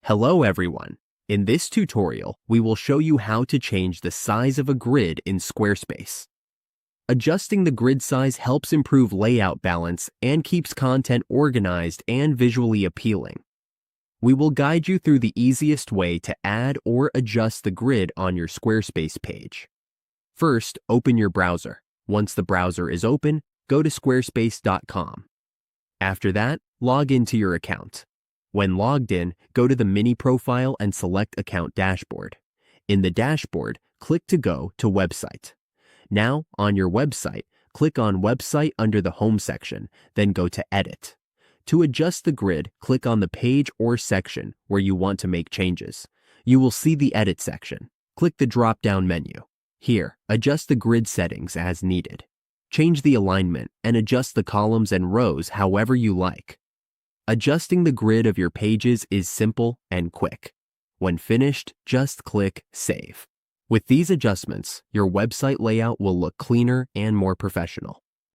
Hello everyone. In this tutorial, we will show you how to change the size of a grid in Squarespace. Adjusting the grid size helps improve layout balance and keeps content organized and visually appealing. We will guide you through the easiest way to add or adjust the grid on your Squarespace page. First, open your browser. Once the browser is open, go to squarespace.com. After that, log into your account. When logged in, go to the mini profile and select Account Dashboard. In the dashboard, click to go to Website. Now, on your website, click on Website under the Home section, then go to Edit. To adjust the grid, click on the page or section where you want to make changes. You will see the Edit section. Click the drop-down menu. Here, adjust the grid settings as needed. Change the alignment and adjust the columns and rows however you like. Adjusting the grid of your pages is simple and quick. When finished, just click Save. With these adjustments, your website layout will look cleaner and more professional.